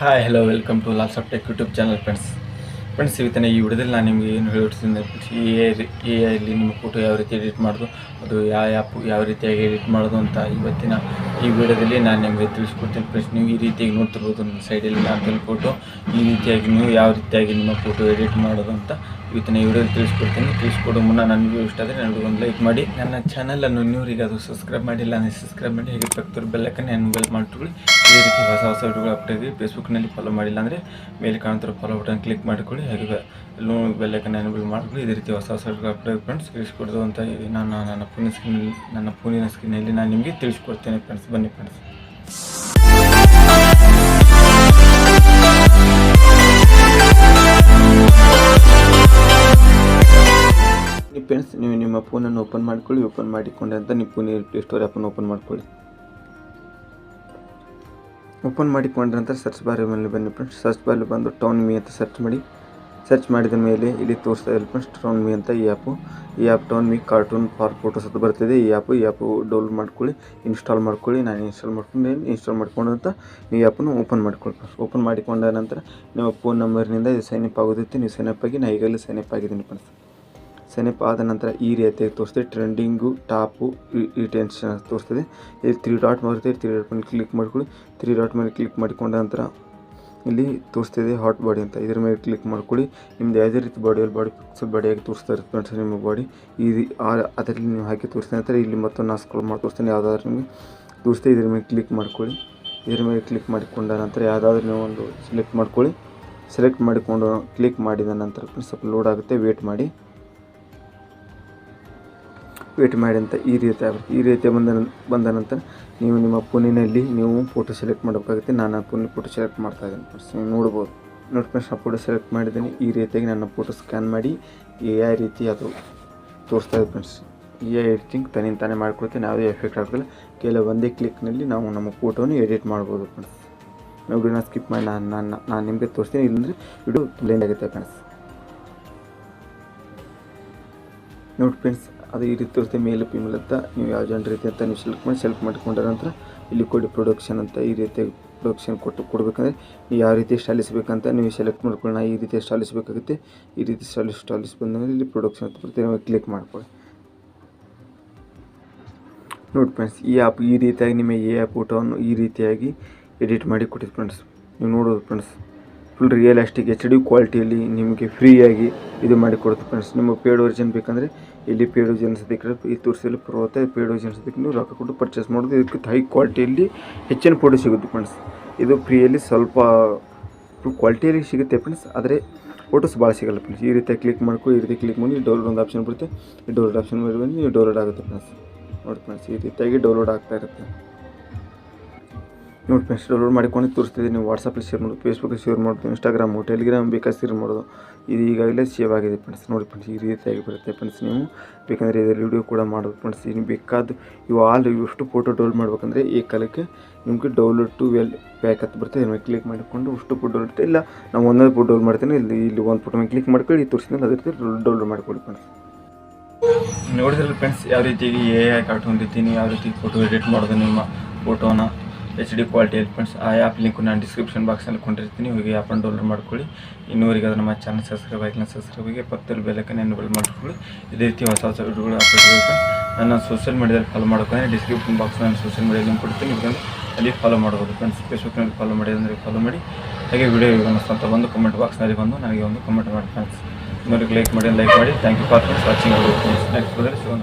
Hi hello welcome to Lalasab tech YouTube channel friends ಇವತ್ತಿನ ಈ ವಿಡಿಯೋದಲ್ಲಿ ನಾನು ನಿಮಗೆ ಏನು ಹೇಳ್ತೀನಿ ಎ ಐಲಿ ನಿಮ್ಮ ಫೋಟೋ ಯಾವ ರೀತಿ ಎಡಿಟ್ ಮಾಡೋದು, ಅದು ಯಾವ ಆ್ಯಪ್ ಯಾವ ರೀತಿಯಾಗಿ ಎಡಿಟ್ ಮಾಡೋದು ಅಂತ ಇವತ್ತಿನ ಈ ವಿಡಿಯೋದಲ್ಲಿ ನಾನು ನಿಮಗೆ ತಿಳಿಸ್ಕೊಡ್ತೀನಿ ಫ್ರೆಂಡ್ಸ್. ನೀವು ಈ ರೀತಿಯಾಗಿ ನೋಡ್ತಿರ್ಬೋದು ನನ್ನ ಸೈಡಲ್ಲಿ ನಾನು ಫೋಟೋ ಈ ರೀತಿಯಾಗಿ ನೀವು ಯಾವ ರೀತಿಯಾಗಿ ನಿಮ್ಮ ಫೋಟೋ ಎಡಿಟ್ ಮಾಡೋದು ಅಂತ ಇವತ್ತಿನ ಈ ವಿಡಿಯೋದಲ್ಲಿ ತಿಳಿಸ್ಕೊಡೋ ಮುನ್ನ ನನಗೆ ಇಷ್ಟ ಆದರೆ ನನಗೆ ಒಂದು ಲೈಕ್ ಮಾಡಿ, ನನ್ನ ಚಾನಲನ್ನು ನೀವರಿಗೆ ಅದು ಸಬ್ಸ್ಕ್ರೈಬ್ ಮಾಡಿಲ್ಲ ಅಂದರೆ ಸಬ್ಸ್ಕ್ರೈಬ್ ಮಾಡಿ, ಹಾಗೆ ಪಕ್ಕದ ಬೆಲ್ಲಕ್ಕನ್ನೇ ಮೊಬೈಲ್ ಮಾಡ್ಕೊಳ್ಳಿ. ಇದೇ ರೀತಿ ಹೊಸ ವಿಡಿಯೋಗಳು ಅಪ್ಡೇಟ್ ಫೇಸ್ಬುಕ್ನಲ್ಲಿ ಫಾಲೋ ಮಾಡಿಲ್ಲ ಅಂದರೆ ಮೇಲೆ ಕಾಣ್ತಿರೋ ಫಾಲೋ ಬಟನ್ ಕ್ಲಿಕ್ ಮಾಡ್ಕೊಳ್ಳಿ, ಹಾಗೆ ಬೆಲ್ಲಕ್ಕನ್ನೇ ಎನೇಬಲ್ ಮಾಡ್ಕೊಳ್ಳಿ. ಇದೇ ರೀತಿ ಹೊಸ ವಿಡಿಯೋಗಳು ಅಪ್ಡೇಟ್ ಫ್ರೆಂಡ್ಸ್ ತಿಳಿಸ್ಕೊಡೋದು ಅಂತ ನಾನು ನನ್ನ ಫೋನಿನ ಸ್ಕ್ರೀನಲ್ಲಿ ನಾನು ನಿಮಗೆ ತಿಳಿಸ್ಕೊಡ್ತೇನೆ ಫ್ರೆಂಡ್ಸ್. ಬನ್ನಿ ಫ್ರೆಂಡ್ಸ್. ಫ್ರೆಂಡ್ಸ್, ನೀವು ನಿಮ್ಮ ಫೋನನ್ನು ಓಪನ್ ಮಾಡಿಕೊಂಡೆ ಅಂತ ನಿಮ್ಮ ಫೋನಿನ ಪ್ಲೇ ಸ್ಟೋರ್ ಆ್ಯಪನ್ನು ಓಪನ್ ಮಾಡ್ಕೊಳ್ಳಿ. ಓಪನ್ ಮಾಡಿಕೊಂಡ್ರೆ ನಂತರ ಸರ್ಚ್ ಬಾರ್ ಮೇಲೆ ಬನ್ನಿ ಫ್ರೆಂಡ್ಸ್. ಸರ್ಚ್ ಬಾರಲ್ಲಿ ಬಂದು ಟೌನ್ ಮೀ ಅಂತ ಸರ್ಚ್ ಮಾಡಿದ ಮೇಲೆ ಇಲ್ಲಿ ತೋರಿಸ್ತಾ ಇದೆ ಫ್ರೆಂಡ್ಸ್ ಟೌನ್ ಮೀ ಅಂತ ಈ app town me cartoon for photos ಅಂತ ಬರ್ತಿದೆ. ಈ ಆ್ಯಪ್ ಡೌನ್ಲೋಡ್ ಮಾಡ್ಕೊಳ್ಳಿ, ಇನ್ಸ್ಟಾಲ್ ಮಾಡ್ಕೊಳ್ಳಿ. ನಾನು ಇನ್ಸ್ಟಾಲ್ ಮಾಡ್ಕೊಂಡಂತ ಈ ಆ್ಯಪನ್ನು ಓಪನ್ ಮಾಡ್ಕೊಳ್ಳಿ. ಓಪನ್ ಮಾಡಿಕೊಂಡ ನಂತರ ನಿಮ್ಮ ಫೋನ್ ನಂಬರ್ನಿಂದ ಇದು ಸೈನ್ ಅಪ್ ಆಗೋದೈತೆ. ನೀವು ಸೈನ್ ಅಪ್ ಆಗಿ ನಾನು ಈಗಲೇ ಸೈನ್ ಅಪ್ ಆಗಿದ್ದೀನಿ ಫ್ರೆಂಡ್ಸ್. ಸೈನ್ ಅಪ್ ಆದ ನಂತರ ಈ ರೀತಿಯಾಗಿ ತೋರಿಸ್ತದೆ, ಟ್ರೆಂಡಿಂಗು, ಟಾಪು, ಈ ಟೆನ್ಷನ್ ತೋರಿಸ್ತದೆ. ಇಲ್ಲಿ 3 ಡಾಟ್ ಬರುತ್ತೆ, 3 ಡಾಟ್ ಮೇಲೆ ಕ್ಲಿಕ್ ಮಾಡ್ಕೊಳ್ಳಿ. 3 ಡಾಟ್ ಮೇಲೆ ಕ್ಲಿಕ್ ಮಾಡಿಕೊಂಡ ನಂತರ ಇಲ್ಲಿ ತೋರಿಸ್ತಿದೆ ಹಾಟ್ ಬಾಡಿ ಅಂತ, ಇದ್ರ ಮೇಲೆ ಕ್ಲಿಕ್ ಮಾಡ್ಕೊಳ್ಳಿ. ನಿಮ್ದು ಯಾವುದೇ ರೀತಿ ಬಾಡಿ ಪಿಕ್ಸಲ್ ಬಾಡಿಯಾಗಿ ತೋರಿಸ್ತಾ ಇರುತ್ತೆ ಫ್ರೆಂಡ್ಸ್ ನಿಮ್ಮ ಬಾಡಿ. ಅದರಲ್ಲಿ ನೀವು ಹಾಕಿ ತೋರಿಸ್ತಾ ನಂತರ ಇಲ್ಲಿ ಮತ್ತೊಂದು ನಾನು ಸ್ಕ್ರೋಲ್ ಮಾಡಿ ತೋರಿಸ್ತೇನೆ, ಯಾವುದಾದ್ರೂ ನಿಮಗೆ ತೋರಿಸ್ತಾ ಇದ್ರ ಮೇಲೆ ಕ್ಲಿಕ್ ಮಾಡ್ಕೊಳ್ಳಿ. ಇದ್ರ ಮೇಲೆ ಕ್ಲಿಕ್ ಮಾಡಿಕೊಂಡ ನಂತರ ಯಾವುದಾದ್ರೂ ನೀವು ಒಂದು ಸೆಲೆಕ್ಟ್ ಮಾಡ್ಕೊಳ್ಳಿ. ಸೆಲೆಕ್ಟ್ ಮಾಡಿಕೊಂಡು ಕ್ಲಿಕ್ ಮಾಡಿದ ನಂತರ ಸ್ವಲ್ಪ ಲೋಡ್ ಆಗುತ್ತೆ, ವೇಟ್ ಮಾಡಿ ಅಂತ ಈ ರೀತಿ ಆಗುತ್ತೆ. ಈ ರೀತಿ ಬಂದ ನಂತರ ನೀವು ನಿಮ್ಮ ಫೋನಿನಲ್ಲಿ ನೀವು ಫೋಟೋ ಸೆಲೆಕ್ಟ್ ಮಾಡಬೇಕಾಗುತ್ತೆ. ನಾನು ಫೋನಲ್ಲಿ ಫೋಟೋ ಸೆಲೆಕ್ಟ್ ಮಾಡ್ತಾಯಿದ್ದೀನಿ ಫ್ರೆಂಡ್ಸ್, ನೀವು ನೋಡ್ಬೋದು. ನೋಡಿ ಫ್ರೆಂಡ್ಸ್, ನಾನು ಫೋಟೋ ಸೆಲೆಕ್ಟ್ ಮಾಡಿದ್ದೀನಿ. ಈ ರೀತಿಯಾಗಿ ನನ್ನ ಫೋಟೋ ಸ್ಕ್ಯಾನ್ ಮಾಡಿ ಯಾವ ರೀತಿ ಅದು ತೋರಿಸ್ತಾ ಇದೆ ಫ್ರೆಂಡ್ಸ್. ಎಡಿಟಿಂಗ್ ತಾನೇ ಮಾಡ್ಕೊಳ್ತೀನಿ, ಯಾವುದೇ ಎಫೆಕ್ಟ್ ಆಗೋದಿಲ್ಲ. ಕೆಲವು ಒಂದೇ ಕ್ಲಿಕ್ನಲ್ಲಿ ನಾವು ನಮ್ಮ ಫೋಟೋನ ಎಡಿಟ್ ಮಾಡ್ಬೋದು ಫ್ರೆಂಡ್ಸ್. ವಿಡಿಯೋನ ಸ್ಕಿಪ್ ಮಾಡಿ ನಾನು ನಿಮಗೆ ತೋರಿಸ್ತೀನಿ, ಇಲ್ಲಂದರೆ ವಿಡಿಯೋ ಬ್ಲೈಂಡ್ ಆಗುತ್ತೆ ಫ್ರೆಂಡ್ಸ್. ನೋಡಿ ಫ್ರೆಂಡ್ಸ್, ಅದು ಈ ರೀತಿ ತೋರಿಸ್ತೇವೆ ಮೇಲ್ ಫೀಮೇಲ್ ಅಂತ. ನೀವು ಯಾವ ಜನರ ರೀತಿ ಅಂತ ನೀವು ಸೆಲೆಕ್ಟ್ ಮಾಡಿಕೊಂಡ ನಂತರ ಇಲ್ಲಿ ಕೊಡಿ ಪ್ರೊಡಕ್ಷನ್ ಅಂತ. ಈ ರೀತಿಯಾಗಿ ಪ್ರೊಡಕ್ಷನ್ ಕೊಡಬೇಕಂದ್ರೆ ನೀವು ಯಾವ ರೀತಿ ಸ್ಟಾಲಿಸ್ಬೇಕಂತ ನೀವು ಸೆಲೆಕ್ಟ್ ಮಾಡ್ಕೊಳ್ಳಿ. ನಾ ಈ ರೀತಿ ಸ್ಟಾಲಿಸ್ಬೇಕಾಗುತ್ತೆ. ಈ ರೀತಿ ಸ್ಟಾಲಿಸ್ ಬಂದಾಗ ಇಲ್ಲಿ ಪ್ರೊಡಕ್ಷನ್ ಅಂತ ಬರ್ತೀವಿ, ನಾವು ಕ್ಲಿಕ್ ಮಾಡ್ಕೊಳ್ಳಿ. ನೋಡಿ ಫ್ರೆಂಡ್ಸ್, ಈ ಆ್ಯಪ್ ಈ ರೀತಿಯಾಗಿ ನಿಮ್ಮ ಫೋಟೋವನ್ನು ಈ ರೀತಿಯಾಗಿ ಎಡಿಟ್ ಮಾಡಿ ಕೊಟ್ಟಿದ್ದು ಫ್ರೆಂಡ್ಸ್. ನೀವು ನೋಡೋದು ಫ್ರೆಂಡ್ಸ್, ಫುಲ್ ರಿಯಲಿಸ್ಟಿಕ್ HD ಕ್ವಾಲಿಟಿಯಲ್ಲಿ ನಿಮಗೆ ಫ್ರೀಯಾಗಿ ಇದು ಮಾಡಿ ಕೊಡುತ್ತೆ ಫ್ರೆಂಡ್ಸ್. ನಿಮ್ಮ ಪೇಡ್ ವರ್ಜನ್ ಬೇಕಂದರೆ ಇಲ್ಲಿ ಪೇಡ್ ವರ್ಜನ್ ಸದ್ಯಕ್ಕೆ ಈ ತೋರಿಸಲು ಬರುತ್ತೆ. ಪೇಡ್ ವರ್ಜನ್ ಸದ್ಯಕ್ಕೆ ನೀವು ರೊಕ್ಕ ಕೊಟ್ಟು ಪರ್ಚೇಸ್ ಮಾಡೋದು. ಇದಕ್ಕೆ ಹೈ ಕ್ವಾಲಿಟಿಯಲ್ಲಿ ಹೆಚ್ಚಿನ ಫೋಟೋ ಸಿಗುತ್ತೆ ಫ್ರೆಂಡ್ಸ್. ಇದು ಫ್ರೀಯಲ್ಲಿ ಸ್ವಲ್ಪ ಕ್ವಾಲಿಟಿಯಲ್ಲಿ ಸಿಗುತ್ತೆ ಫ್ರೆಂಡ್ಸ್, ಆದರೆ ಫೋಟೋಸ್ ಭಾಳ ಸಿಗಲ್ಲ ಫ್ರೆಂಡ್ಸ್. ಈ ರೀತಿ ಕ್ಲಿಕ್ ಮಾಡ್ಕೊಂಡು ಈ ರೀತಿ ಕ್ಲಿಕ್ ಮಾಡಿ ಡೌನ್ಲೋಡ್ ಒಂದು ಆಪ್ಷನ್ ಬರುತ್ತೆ. ಈ ಡೌನ್ಲೋಡ್ ಆಪ್ಷನ್ ಮೇಲೆ ಬಂದು ನೀವು ಡೌನ್ಲೋಡ್ ಆಗುತ್ತೆ ಫ್ರೆಂಡ್ಸ್. ನೋಡಿ ಫ್ರೆಂಡ್ಸ್, ಈ ರೀತಿಯಾಗಿ ಡೌನ್ಲೋಡ್ ಆಗ್ತಾ ಇರುತ್ತೆ. ನೋಡಿ ಫ್ರೆಂಡ್ಸ್, ಡೌನ್ಲೋಡ್ ಮಾಡಿಕೊಂಡು ತೋರಿಸ್ತಿದೆ. ನೀವು ವಾಟ್ಸಪ್ಪಲ್ಲಿ ಶೇರ್ ಮಾಡೋದು, ಫೇಸ್ಬುಕ್ಕಲ್ಲಿ ಶೇರ್ ಮಾಡೋದು, ಇನ್ಸ್ಟಾಗ್ರಾಮು, ಟೆಲಿಗ್ರಾಮ್ ಬೇಕಾದ್ರೆ ಶೇರ್ ಮಾಡೋದು. ಇದು ಈಗಾಗಲೇ ಸೇವ್ ಆಗಿದೆ ಫ್ರೆಂಡ್ಸ್. ನೋಡಿ ಫ್ರೆಂಡ್ಸ್, ಈ ರೀತಿಯಾಗಿ ಬರುತ್ತೆ ಫ್ರೆಂಡ್ಸ್. ನೀವು ಬೇಕಂದರೆ ಇದರಲ್ಲಿ ವಿಡಿಯೋ ಕೂಡ ಮಾಡೋದು ಫ್ರೆಂಡ್ಸ್. ಇನ್ನು ಬೇಕಾದ ಇಷ್ಟು ಫೋಟೋ ಡೌನ್ಲೋಡ್ ಮಾಡ್ಬೇಕಂದ್ರೆ ಈ ಕಾಲಕ್ಕೆ ನಿಮಗೆ ಡೌನ್ಲೋಡ್ ಟು ಪ್ಯಾಕ್ ಅಂತ ಬರುತ್ತೆ. ಇದ್ರ ಮೇಲೆ ಕ್ಲಿಕ್ ಮಾಡಿಕೊಂಡು ಅಷ್ಟು ಫೋಟೋ ಡೌನ್ಲೋಡ್ ಇಲ್ಲ, ನಾವು ಒಂದೊಂದು ಫೋಟೋ ಡೌನ್ಲೋಡ್ ಮಾಡ್ತೇನೆ. ಇಲ್ಲಿ ಒಂದು ಫೋಟೋ ಮೇಲೆ ಕ್ಲಿಕ್ ಮಾಡ್ಕೊಳ್ಳಿ, ತೋರಿಸಿದ್ರೆ ಅದೇ ರೀತಿ ಡೌನ್ಲೋಡ್ ಮಾಡಿಕೊಳ್ಳಿ ಫ್ರೆಂಡ್ಸ್. ನೋಡಿದ್ರಲ್ಲಿ ಫ್ರೆಂಡ್ಸ್, ಯಾವ ರೀತಿಯಾಗಿ AI ಕಾರ್ಟೂನ್ ರೀತಿ ನೀವು ಯಾವ ರೀತಿ ಫೋಟೋ ಎಡಿಟ್ ಮಾಡೋದು ನಿಮ್ಮ ಫೋಟೋನ HD ಕ್ವಾಲಿಟಿಯಲ್ಲಿ ಫ್ರೆಂಡ್ಸ್. ಆ ಆ್ಯಪ್ ಲಿಂಕು ನಾನು ಡಿಸ್ಕ್ರಿಪ್ಷನ್ ಬಾಕ್ಸಲ್ಲಿ ಕೊಂಡಿರ್ತೀನಿ, ಹೋಗಿ ಆ್ಯಪನ್ನು ಡೌನ್ಲೋಡ್ ಮಾಡ್ಕೊಳ್ಳಿ. ಇನ್ನೂವರೆಗೆ ಅದು ನಮ್ಮ ಚಾನಲ್ ಸಬ್ಸ್ಕ್ರೈಬ್ ಆಗಿಲ್ಲ, ಸಬ್ಸ್ಕ್ರೈಬಿಗೆ ಪಕ್ಕದಲ್ಲಿ ಬೆಲ್ಲಕ್ಕನ್ನೇ ಎನೇಬಲ್ ಮಾಡ್ಕೊಳ್ಳಿ. ಇದೇ ರೀತಿ ಹೊಸ ವಿಡಿಯೋಗಳು ಅಪ್ಡೇಟ್ ಆಗುತ್ತೆ. ನನ್ನ ಸೋಷಿಯಲ್ ಮೀಡಿಯಾದಲ್ಲಿ ಫಾಲೋ ಮಾಡ್ಕೊಂಡು ಡಿಸ್ಕ್ರಿಪ್ಷನ್ ಬಾಕ್ಸ್ ನಾನು ಸೋಷಿಯಲ್ ಮೀಡಿಯಾ ಲಿಂಕ್ ಕೊಡ್ತೀನಿ, ಇದನ್ನು ಅಲ್ಲಿ ಫಾಲೋ ಮಾಡ್ಬೋದು ಫ್ರೆಂಡ್ಸ್. ಫೇಸ್ಬುಕ್ನಲ್ಲಿ ಫಾಲೋ ಮಾಡಿ ಅಂದರೆ ಫಾಲೋ ಮಾಡಿ, ಹಾಗೆ ವಿಡಿಯೋ ಅನ್ನಿಸ್ತಂತ ಒಂದು ಕಮೆಂಟ್ ಬಾಕ್ಸ್ನಲ್ಲಿ ಬಂದು ನನಗೆ ಒಂದು ಕಮೆಂಟ್ ಮಾಡಿ ಫ್ರೆಂಡ್ಸ್. ಇನ್ನೊಂದು ಲೈಕ್ ಮಾಡಿ. Thank you for watching. Next ವಿಡಿಯೋದಲ್ಲಿ ಸಿಗೋಣ.